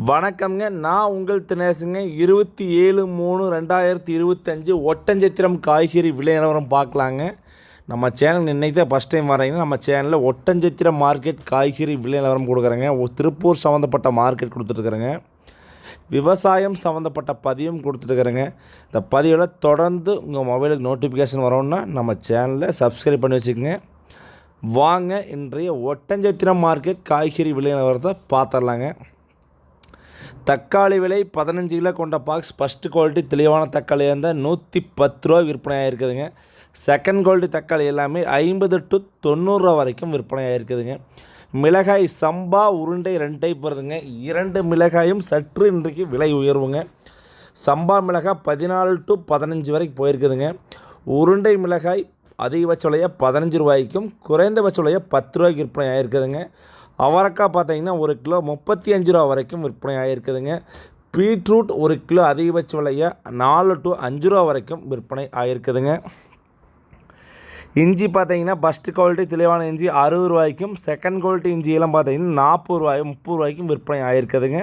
வணக்கம்ங்க. நான் உங்கள் தினேசுங்க. 27/3/2025 ஒட்டஞ்சத்திரம் காய்கறி விலை நிலவரம் பார்க்கலாங்க. நம்ம சேனல் இன்றைக்கி தான் ஃபஸ்ட் டைம் வரீங்கன்னா, நம்ம சேனலில் ஒட்டஞ்சத்திரம் மார்க்கெட் காய்கறி விலை நிலவரம் கொடுக்குறேங்க. திருப்பூர் சம்மந்தப்பட்ட மார்க்கெட் கொடுத்துருக்குறேங்க. விவசாயம் சம்மந்தப்பட்ட பதிவும் கொடுத்துருக்குறேங்க. இந்த பதிவில் தொடர்ந்து உங்கள் மொபைலுக்கு நோட்டிஃபிகேஷன் வரோன்னா நம்ம சேனலை சப்ஸ்கிரைப் பண்ணி வச்சுக்கோங்க. வாங்க இன்றைய ஒட்டஞ்சத்திரம் மார்க்கெட் காய்கறி விலை நிலவரத்தை பார்த்துடலாங்க. தக்காளி விலை 15 கிலோ கொண்ட பாக்ஸ் ஃபஸ்ட்டு குவாலிட்டி தெளிவான தக்காளி இருந்தால் 110 ரூபா விற்பனை ஆகிருக்குதுங்க. செகண்ட் குவாலிட்டி தக்காளி எல்லாமே 50 to 90 ரூபா வரைக்கும் விற்பனை ஆகிருக்குதுங்க. மிளகாய் சம்பா உருண்டை 2 டைப் வருதுங்க. 2 மிளகாயும் சற்று இன்றைக்கு விலை உயர்வுங்க. சம்பா மிளகாய் 14 to 15 வரைக்கும் போயிருக்குதுங்க. உருண்டை மிளகாய் அதிகபட்ச விலையை 15 ரூபாய்க்கும் குறைந்தபட்ச விலையை 10 ரூபாய்க்கு விற்பனை ஆகிருக்குதுங்க. அவரைக்காய் பார்த்தீங்கன்னா 1 கிலோ 35 ரூபா வரைக்கும் விற்பனை ஆகிருக்குதுங்க. பீட்ரூட் 1 கிலோ அதிகபட்ச விலையை 4 to 5 ரூபா வரைக்கும் விற்பனை ஆகிருக்குதுங்க. இஞ்சி பார்த்தீங்கன்னா ஃபஸ்ட்டு குவாலிட்டி தெளிவான இஞ்சி 60 ரூபாய்க்கும் செகண்ட் குவாலிட்டி இஞ்சியெல்லாம் பார்த்தீங்கன்னா 40 ரூபாய் 30 ரூபாய்க்கும் விற்பனை ஆகிருக்குதுங்க.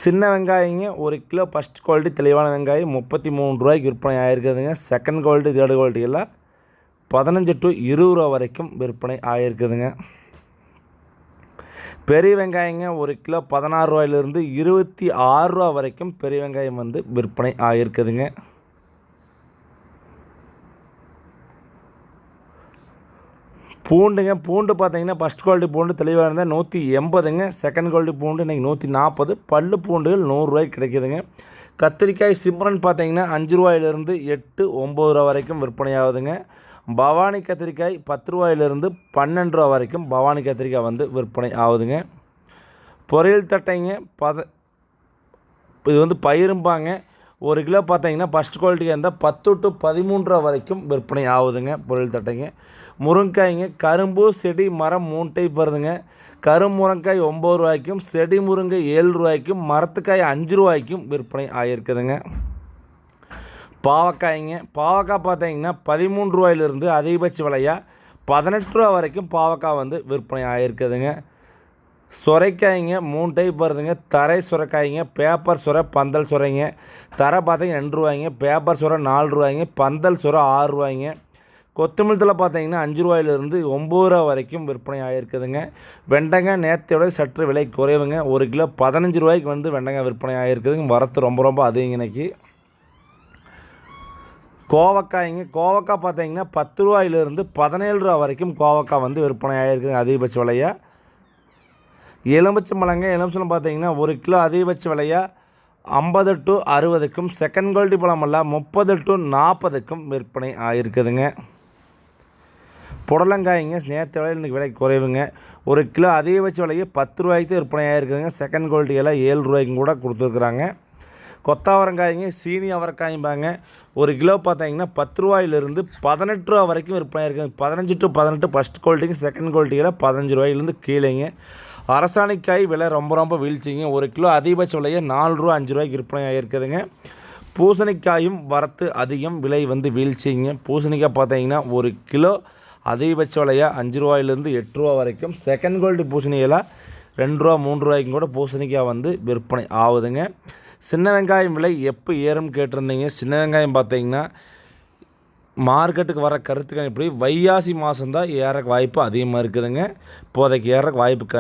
சின்ன வெங்காயங்க 1 கிலோ ஃபஸ்ட் குவாலிட்டி தெளிவான வெங்காயம் 33 ரூபாய்க்கு விற்பனை ஆகிருக்குதுங்க. செகண்ட் குவாலிட்டி தேர்டு குவாலிட்டி எல்லாம் 15 to 20 ரூபா வரைக்கும் விற்பனை ஆகிருக்குதுங்க. பெரிய வெங்காயங்க 1 கிலோ 16 ரூபாயிலிருந்து 26 ரூபா வரைக்கும் பெரிய வெங்காயம் வந்து விற்பனை ஆகிருக்குதுங்க. பூண்டுங்க பூண்டு பார்த்தீங்கன்னா ஃபஸ்ட் குவாலிட்டி பூண்டு தெளிவாக இருந்தால் 180ங்க. செகண்ட் குவாலிட்டி பூண்டு இன்றைக்கி 140. பல்லு பூண்டுகள் 100 ரூபாய்க்கு கிடைக்குதுங்க. கத்திரிக்காய் சிம்ரன் பார்த்தீங்கன்னா 5 ரூபாயிலிருந்து 8, 9 ரூபா வரைக்கும் விற்பனை ஆகுதுங்க. பவானி கத்திரிக்காய் 10 ரூபாயிலிருந்து 12 ரூபா வரைக்கும் பவானி கத்திரிக்காய் வந்து விற்பனை ஆகுதுங்க. பொரியல் தட்டைங்க இது வந்து பயிரும்பாங்க. 1 கிலோ பார்த்தீங்கன்னா ஃபஸ்ட் குவாலிட்டியாக இருந்தால் 10 to 13 ரூபா வரைக்கும் விற்பனை ஆகுதுங்க. பொரியல் தட்டைங்க. முருங்காய்ங்க கரும்பு செடி மரம் 3 டைப் வருதுங்க. முருங்காய் 9 ரூபாய்க்கும் செடி முருங்கை 7 ரூபாய்க்கும் மரத்துக்காய் 5 ரூபாய்க்கும் விற்பனை ஆகியிருக்குதுங்க. பாவக்காய்ங்க பாவக்காய் பார்த்தீங்கன்னா 13 ரூபாயிலிருந்து அதிகபட்ச விலையாக 18 ரூபா வரைக்கும் பாவக்காய் வந்து விற்பனை ஆகிருக்குதுங்க. சுரைக்காய்ங்க 3 டைப் வருதுங்க. தரை சுரைக்காய்ங்க பேப்பர் சுரை பந்தல் சுரைங்க. தரை பார்த்தீங்கன்னா 2 ரூபாய்ங்க, பேப்பர் சுரை 4 ரூபாய்ங்க, பந்தல் சுரை 6 ரூபாய்ங்க. கொத்தமல்லி தழை பார்த்தீங்கன்னா 5 ரூபாயிலிருந்து 9 ரூபா வரைக்கும் விற்பனை ஆகிருக்குதுங்க. வெண்டைக்காய் நேற்றையோட சற்று விலை குறைவுங்க. 1 கிலோ 15 ரூபாய்க்கு வந்து வெண்டைக்காய் விற்பனை ஆகிருக்குதுங்க. வரத்து ரொம்ப அதிகம் இன்னைக்கு. கோவக்காய்ங்க கோவக்காய் பார்த்தீங்கன்னா 10 ரூபாயிலிருந்து 17 ரூபா வரைக்கும் கோவக்காய் வந்து விற்பனை ஆகிருக்குங்க அதிகபட்ச விலையாக. எலுமிச்சம்பழங்க எலுமிச்சம்பழம் பார்த்தீங்கன்னா 1 கிலோ அதிகபட்ச விலையாக 50 to 60க்கும் செகண்ட் குவாலிட்டி பழமெல்லாம் 30 to 40க்கும் விற்பனை ஆகிருக்குதுங்க. புடலங்காய்ங்க நேற்று விலையில் இன்றைக்கி விலை குறைவுங்க. 1 கிலோ அதிகபட்ச விலையை 10 ரூபாய்க்கு விற்பனை ஆகிருக்குதுங்க. செகண்ட் குவாலிட்டியெல்லாம் 7 ரூபாய்க்கும் கூட கொடுத்துருக்குறாங்க. கொத்தாவரங்காய்ங்க சீனி அவரைக்காய்பாங்க 1 கிலோ பார்த்தீங்கன்னா 10 ரூபாயிலிருந்து 18 ரூபா வரைக்கும் விற்பனை இருக்குங்க. 15 to 18 ஃபஸ்ட் குவாலிட்டிங்க. செகண்ட் குவாலிட்டியில் 15 ரூபாயிலேருந்து கீழேங்க. அரசாணிக்காய் விலை ரொம்ப வீழ்ச்சிங்க. 1 கிலோ அதிகபட்ச விலையை 4 ரூபா 5 ரூபாய்க்கு விற்பனை ஆகிருக்குதுங்க. பூசணிக்காயும் வரத்து அதிகம் விலை வந்து வீழ்ச்சிங்க. பூசணிக்காய் பார்த்தீங்கன்னா 1 கிலோ அதிகபட்ச விலையாக 5 ரூபாயிலிருந்து 8 ரூபா வரைக்கும் செகண்ட் குவாலிட்டி பூசணியெல்லாம் 2 ரூபா 3 ரூபாய்க்கும் கூட பூசணிக்காய் வந்து விற்பனை ஆகுதுங்க. சின்ன வெங்காயம் விலை எப்போ ஏறும்னு கேட்டிருந்தீங்க. சின்ன வெங்காயம் பார்த்தீங்கன்னா மார்க்கெட்டுக்கு வர கருத்துக்கள் இப்படி வைகாசி மாதம் தான் ஏறக்கு வாய்ப்பு அதிகமாக இருக்குதுங்க. இப்போதைக்கு ஏறக்கு வாய்ப்பு